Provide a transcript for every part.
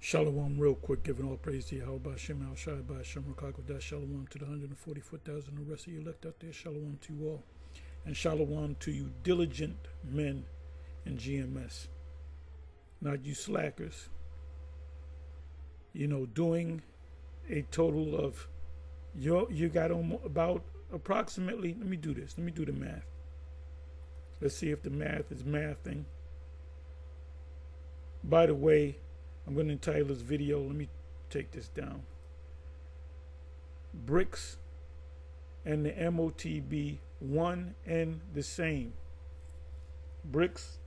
Shalom, real quick, giving all praise to Yahweh B'Shem, Al Shai B'Shem, Rakakodah, Shalom to the 144,000, the rest of you elect out there, Shalom to you all. And Shalom to you diligent men in GMS, not you slackers. You know, doing a total of, you got about approximately, let me do this, let me do the math. Let's see if the math is mathing. By the way, I'm going to entitle this video, let me take this down. BRICS and the MOTB, one and the same. BRICS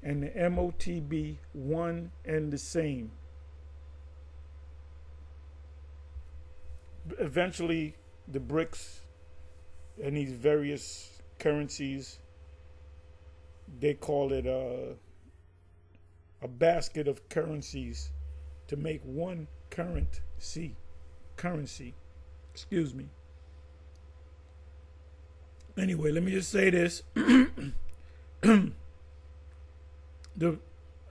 and the MOTB, one and the same. Eventually, the BRICS and these various currencies, they call it a basket of currencies to make one currency. Excuse me. Anyway, let me just say this. I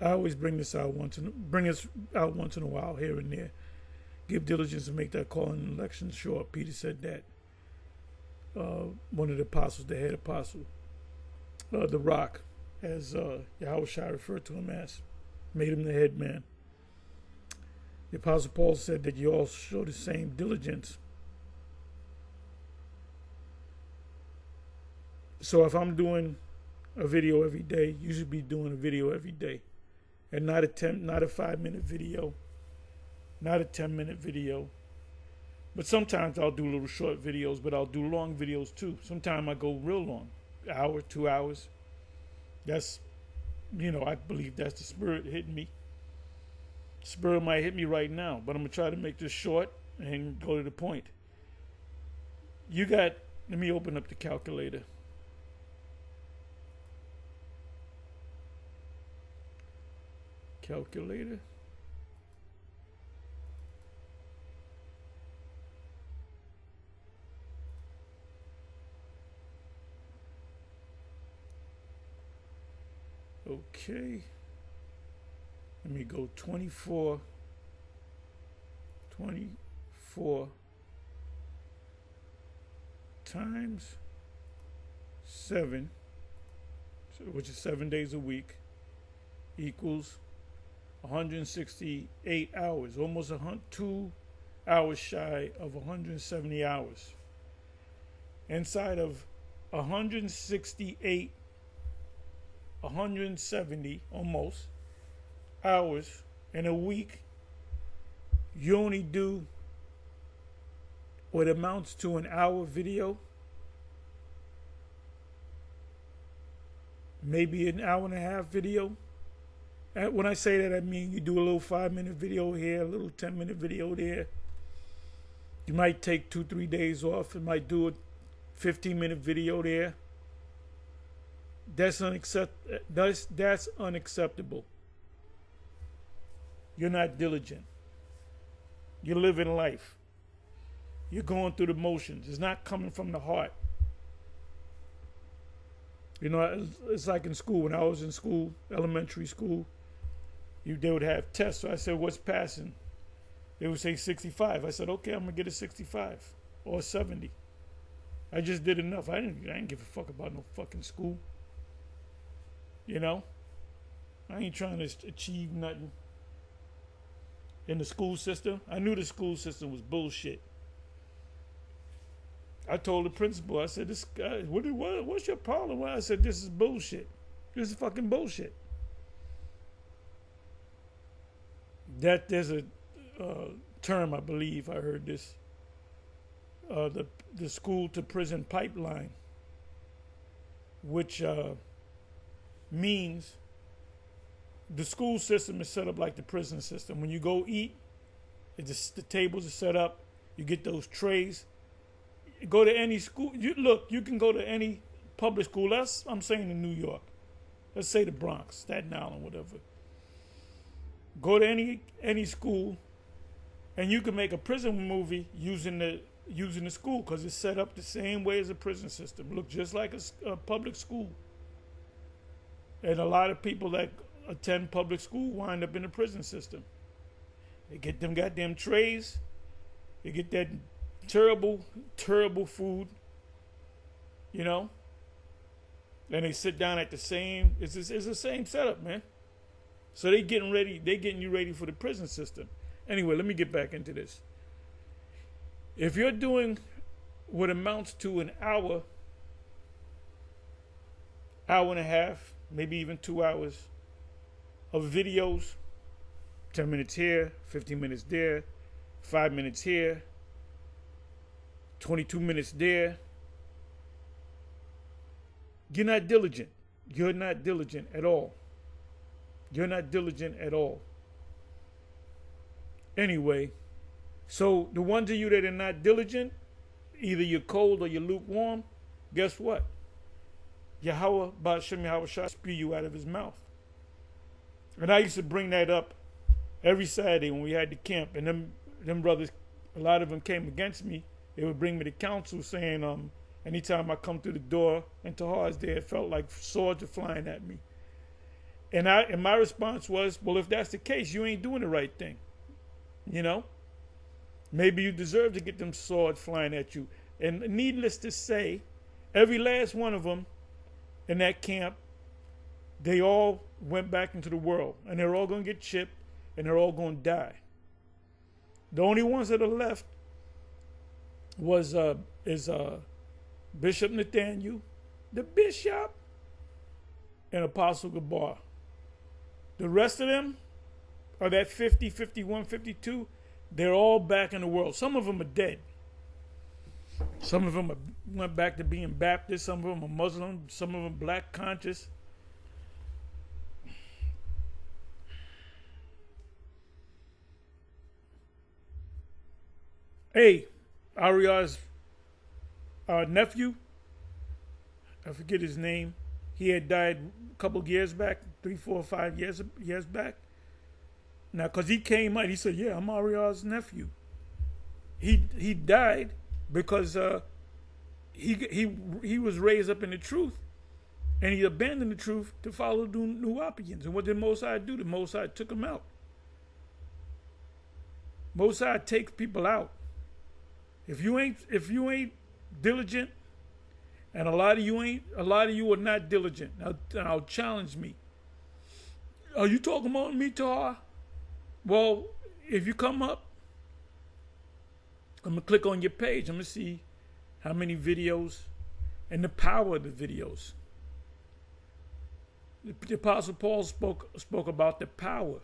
always bring this out once in a while here and there. Give diligence to make that call in an election short. Peter said that. One of the apostles, the head apostle, the rock, as Yahweh Shai referred to him as, made him the head man. The apostle Paul said that you all show the same diligence. So if I'm doing a video every day, you should be doing a video every day, and not a 5-minute video, not a 10-minute video. But sometimes I'll do little short videos, but I'll do long videos too. Sometimes I go real long, hour, 2 hours. That's, you know, I believe that's the spirit hitting me. Spirit might hit me right now, but I'm going to try to make this short and go to the point. Let me open up the calculator. Calculator. Okay, let me go 24 times 7, which is 7 days a week, equals 168 hours, almost 2 hours shy of 170 hours. Inside of 168 170 almost hours in a week, you only do what amounts to an hour video, maybe an hour and a half video. And when I say that, I mean you do a little 5-minute video here, a little 10-minute video there. You might take 2-3 days off and might do a 15-minute video there. That's unacceptable. You're not diligent. You're living life. You're going through the motions. It's not coming from the heart. You know, it's like in school. When I was in school, elementary school, they would have tests. So I said, what's passing? They would say 65. I said, okay, I'm going to get a 65 or 70. I just did enough. I didn't give a fuck about no fucking school. You know, I ain't trying to achieve nothing in the school system. I knew the school system was bullshit. I told the principal, I said, this guy, what's your problem? I said, this is bullshit. This is fucking bullshit. That there's a term, I believe, I heard this, the school to prison pipeline, which means the school system is set up like the prison system. When you go eat, the tables are set up. You get those trays. You go to any school. You can go to any public school. I'm saying in New York. Let's say the Bronx, Staten Island, whatever. Go to any school, and you can make a prison movie using the school because it's set up the same way as a prison system. Look just like a public school. And a lot of people that attend public school wind up in the prison system. They get them goddamn trays. They get that terrible, terrible food, you know. And they sit down at the same. It's the same setup, man. So they getting ready. They getting you ready for the prison system. Anyway, let me get back into this. If you're doing what amounts to an hour, hour and a half, maybe even 2 hours of videos, 10 minutes here, 15 minutes there, 5 minutes here, 22 minutes there. You're not diligent. You're not diligent at all. You're not diligent at all. Anyway, so the ones of you that are not diligent, either you're cold or you're lukewarm, guess what? Yahweh, Ba'ashem Yahweh Shah, spew you out of his mouth. And I used to bring that up every Saturday when we had the camp. And them brothers, a lot of them came against me. They would bring me to counsel saying, anytime I come through the door and Tahar's there, it felt like swords are flying at me. And my response was, well, if that's the case, you ain't doing the right thing. You know? Maybe you deserve to get them swords flying at you. And needless to say, every last one of them in that camp, they all went back into the world. And they're all going to get chipped, and they're all going to die. The only ones that are left is Bishop Nathaniel, the bishop, and Apostle Gabar. The rest of them are that 50, 51, 52. They're all back in the world. Some of them are dead. Some of them went back to being Baptist. Some of them are Muslim. Some of them black conscious. Hey, Aria's nephew, I forget his name. He had died a couple of years back, 3, 4, 5 years back. Now, because he came out, he said, yeah, I'm Aria's nephew. He died because he was raised up in the truth, and he abandoned the truth to follow the Nuwapians. And what did Mosai do? The Mosai took him out. Mosai takes people out. If you ain't diligent, and a lot of you are not diligent. Now challenge me. Are you talking about me, Tahar? Well, if you come up, I'm gonna click on your page. I'm gonna see how many videos and the power of the videos. The Apostle Paul spoke about the power.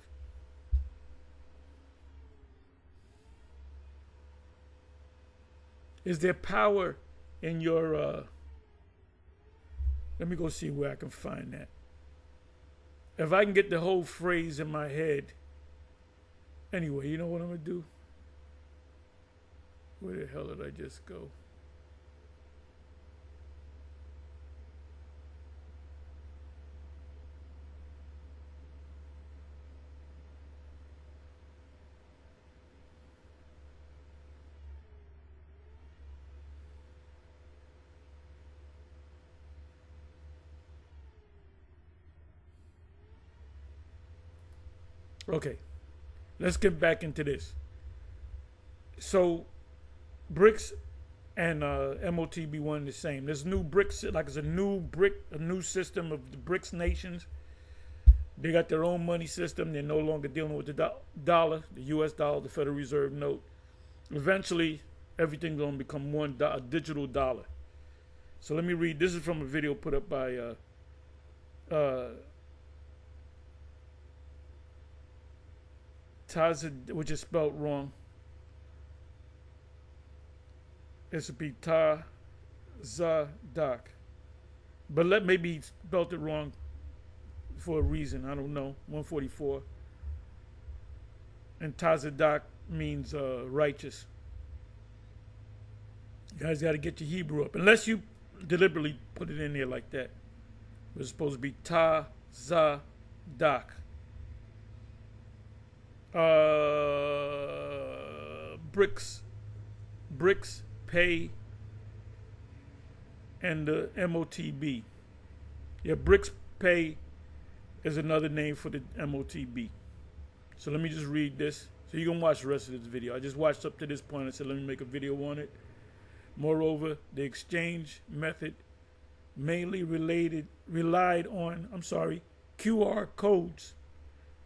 Is there power in your let me go see where I can find that. If I can get the whole phrase in my head. Anyway, you know what I'm going to do? Where the hell did I just go? Okay, let's get back into this. So, BRICS and MOTB one and the same. There's new BRICS, like it's a new system of the BRICS nations. They got their own money system. They're no longer dealing with the dollar, the U.S. dollar, the Federal Reserve note. Eventually, everything's going to become a digital dollar. So let me read. This is from a video put up by Tazad, which is spelled wrong. It should be Tazadak. But maybe he spelled it wrong for a reason. I don't know. 144. And Tazadak means righteous. You guys got to get your Hebrew up. Unless you deliberately put it in there like that. It's supposed to be Tazadak. BRICS, pay, and the MOTB. Yeah, BRICS pay is another name for the MOTB. So let me just read this. So you can watch the rest of this video. I just watched up to this point. I said, let me make a video on it. Moreover, the exchange method mainly relied on, QR codes.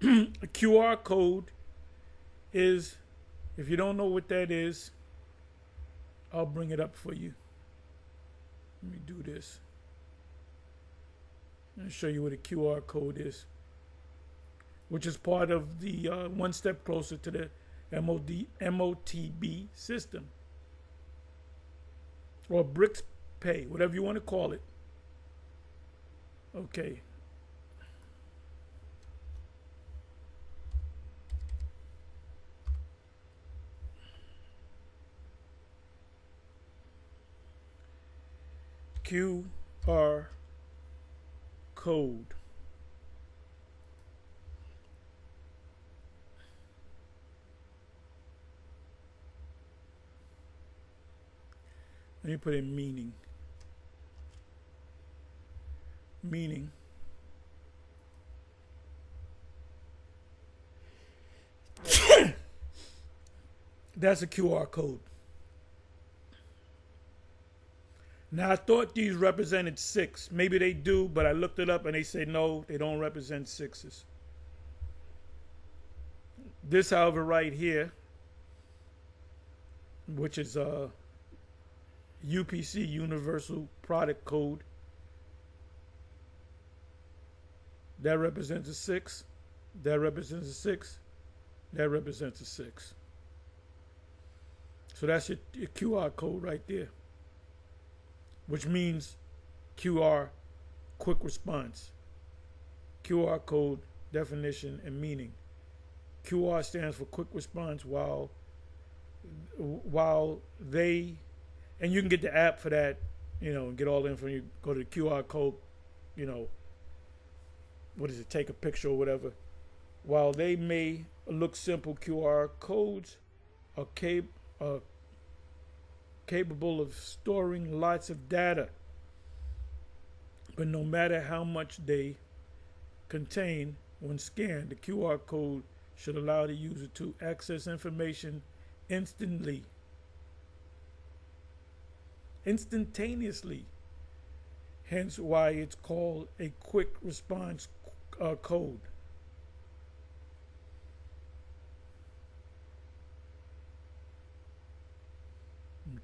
A QR code is, if you don't know what that is, I'll bring it up for you. Let me do this. I'll show you what a QR code is, which is part of the one step closer to the MOTB system, or BRICS Pay, whatever you want to call it. Okay. QR code. Let me put in meaning. Meaning. That's a QR code. Now, I thought these represented 6. Maybe they do, but I looked it up and they say no, they don't represent 6s. This, however, right here, which is UPC, Universal Product Code, that represents a 6. That represents a 6. That represents a 6. So that's your QR code right there, which means QR, quick response. QR code, definition and meaning. QR stands for quick response, while they, and you can get the app for that, and get all the info. You go to the QR code, what is it, take a picture or whatever. While they may look simple, QR codes are capable of storing lots of data. But no matter how much they contain, when scanned, the QR code should allow the user to access information instantaneously. Hence why it's called a quick response code.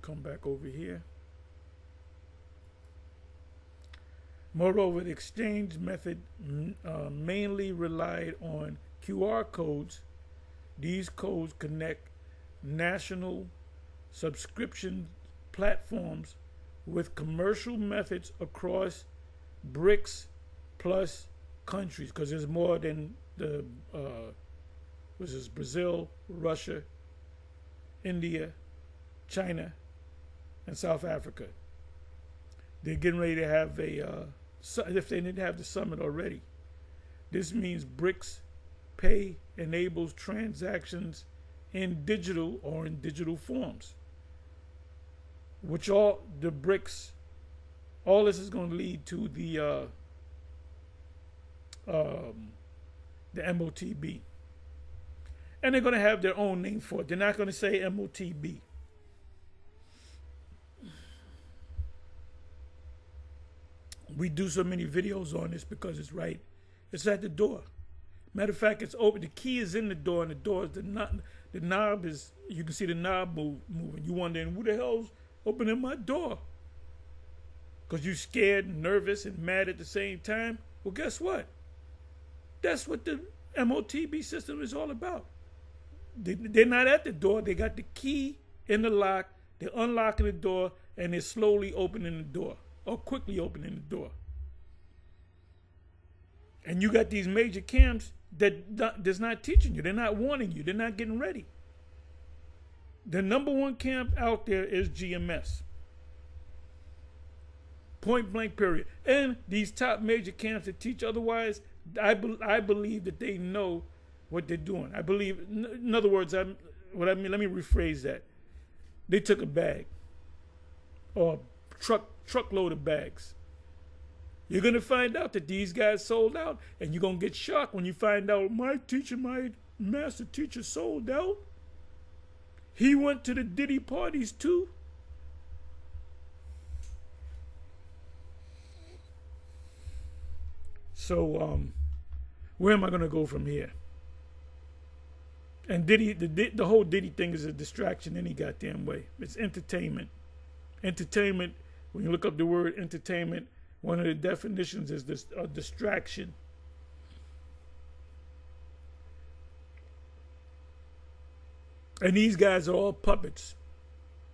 Come back over here. Moreover, the exchange method mainly relied on QR codes. These codes connect national subscription platforms with commercial methods across BRICS plus countries, because there's more than the Brazil, Russia, India, China, and South Africa. They're getting ready to have if they didn't have the summit already. This means BRICS Pay enables transactions in digital forms, which all the BRICS, all this is going to lead to the MOTB. And they're going to have their own name for it. They're not going to say MOTB. We do so many videos on this because it's right. It's at the door. Matter of fact, it's open. The key is in the door, and the door is the knob is. You can see the knob moving. You wondering who the hell's opening my door? Because you're scared, and nervous, and mad at the same time. Well, guess what? That's what the MOTB system is all about. They're not at the door. They got the key in the lock. They're unlocking the door, and they're slowly opening the door, or quickly opening the door. And you got these major camps that's not teaching you. They're not warning you. They're not getting ready. The number one camp out there is GMS. Point blank, period. And these top major camps that teach otherwise, I believe that they know what they're doing. I believe, in other words, let me rephrase that. They took a bag, or truckload of bags. You're going to find out that these guys sold out, and you're going to get shocked when you find out my teacher, my master teacher sold out. He went to the Diddy parties too. So where am I gonna go from here? And Diddy, the whole Diddy thing is a distraction any goddamn way. It's entertainment. Entertainment, when you look up the word entertainment, one of the definitions is this a distraction. And these guys are all puppets.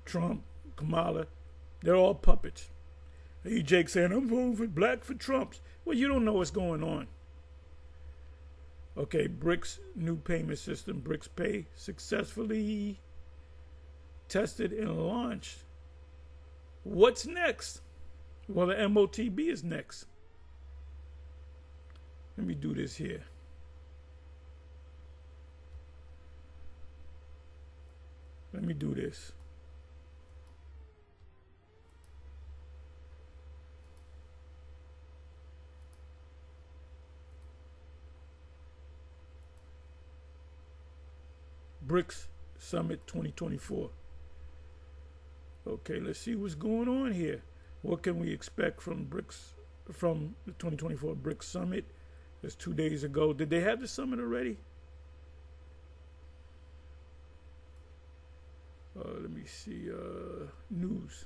Trump, Kamala, they're all puppets. Hey, Jake saying, I'm voting for black for Trumps. Well, you don't know what's going on. Okay, BRICS new payment system, BRICS Pay, successfully tested and launched. What's next? Well, the MOTB is next. Let me do this here. Let me do this. BRICS Summit 2024. Okay, let's see what's going on here. What can we expect from BRICS, from the 2024 BRICS Summit? It's 2 days ago. Did they have the summit already? Let me see. News.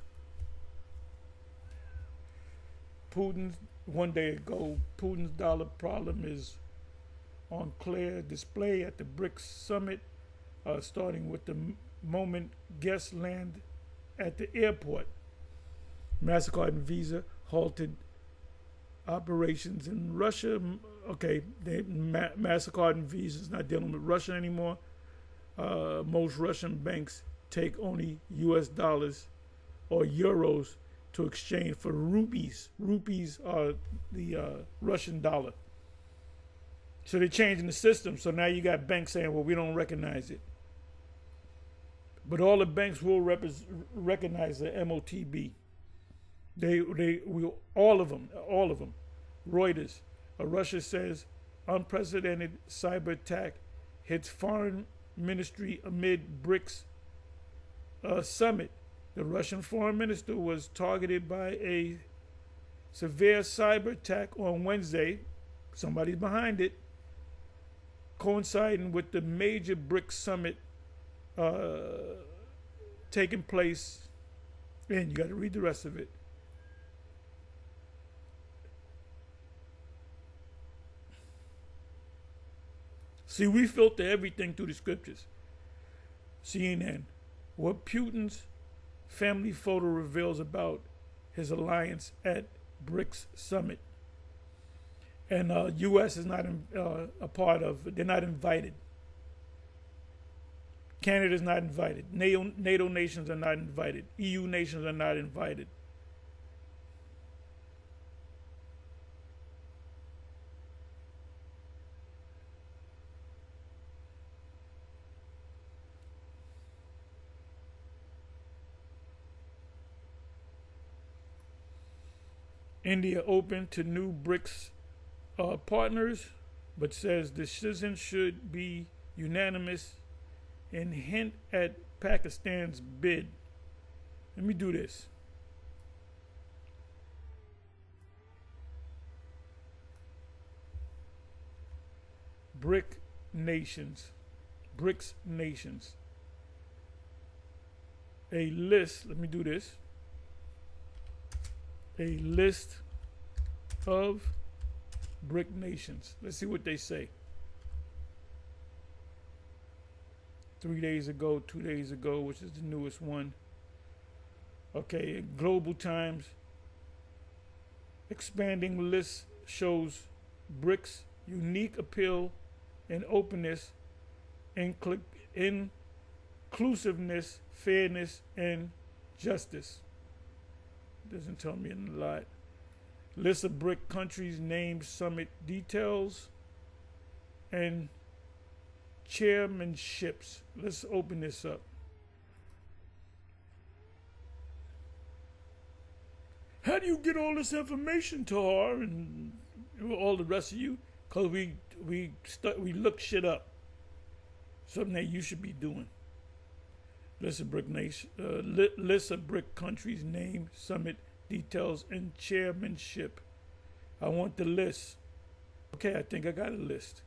Putin's, 1 day ago, Putin's dollar problem is on clear display at the BRICS Summit. Starting with the moment guests land at the airport. MasterCard and Visa halted operations in Russia. Okay, MasterCard and Visa is not dealing with Russia anymore. Most Russian banks take only US dollars or euros to exchange for rupees. Rupees are the Russian dollar. So they're changing the system. So now you got banks saying, well, we don't recognize it. But all the banks will recognize the MOTB. They will, all of them. Reuters, Russia says unprecedented cyber attack hits foreign ministry amid BRICS summit. The Russian foreign minister was targeted by a severe cyber attack on Wednesday. Somebody's behind it, coinciding with the major BRICS summit taking place, and you got to read the rest of it. See, we filter everything through the scriptures. CNN, what Putin's family photo reveals about his alliance at BRICS summit. And U.S. is not a part of, they're not invited. Canada's not invited. NATO nations are not invited. EU nations are not invited. India open to new BRICS partners, but says decision should be unanimous and hint at Pakistan's bid. Let me do this. BRICS nations. A list, let me do this. A list of BRICS nations. Let's see what they say. 3 days ago, 2 days ago, which is the newest one. Okay, Global Times. Expanding list shows BRICS unique appeal and openness, inclusiveness, fairness, and justice. Doesn't tell me a lot. List of BRIC countries, names, summit details, and chairmanships. Let's open this up. How do you get all this information, Tahar, and all the rest of you? Because we look shit up. Something that you should be doing. List of BRIC nation, list of BRIC countries, name, summit details, and chairmanship. I want the list. Okay, I think I got a list.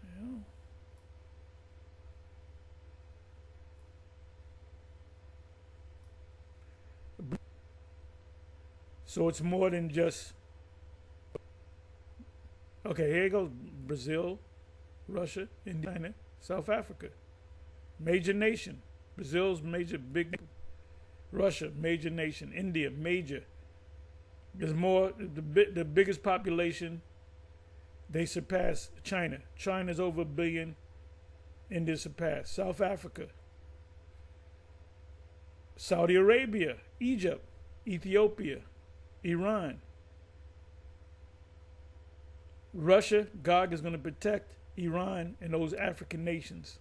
Yeah. So it's more than just. Okay, here goes Brazil, Russia, India, China, South Africa. Major nation. Brazil's major, big. Russia, major nation. India, major. There's more, the biggest population, they surpass China. China's over 1 billion, India surpassed. South Africa, Saudi Arabia, Egypt, Ethiopia, Iran. Russia, God is going to protect Iran and those African nations.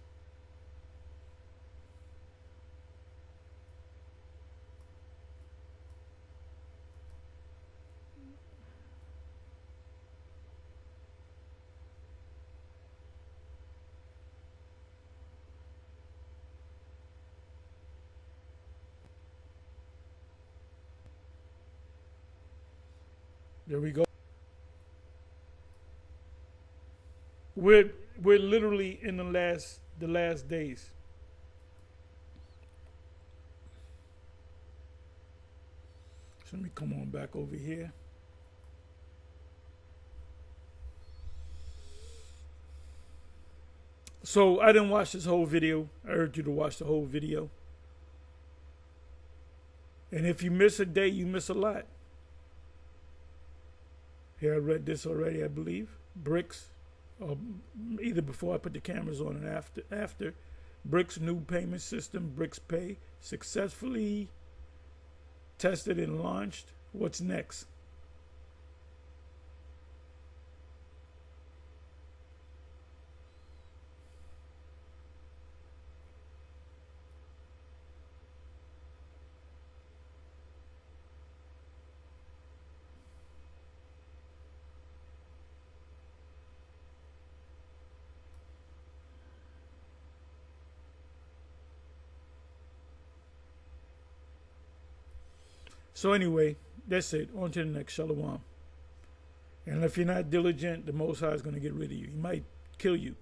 There we go. We're literally in the last days. So let me come on back over here. So I didn't watch this whole video. I urge you to watch the whole video. And if you miss a day, you miss a lot. Here, I read this already, I believe. BRICS, either before I put the cameras on and after. BRICS new payment system, BRICS Pay, successfully tested and launched. What's next? So anyway, that's it. On to the next. Shalom. And if you're not diligent, the Most High is going to get rid of you. He might kill you.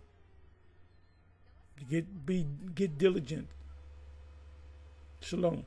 Get diligent. Shalom.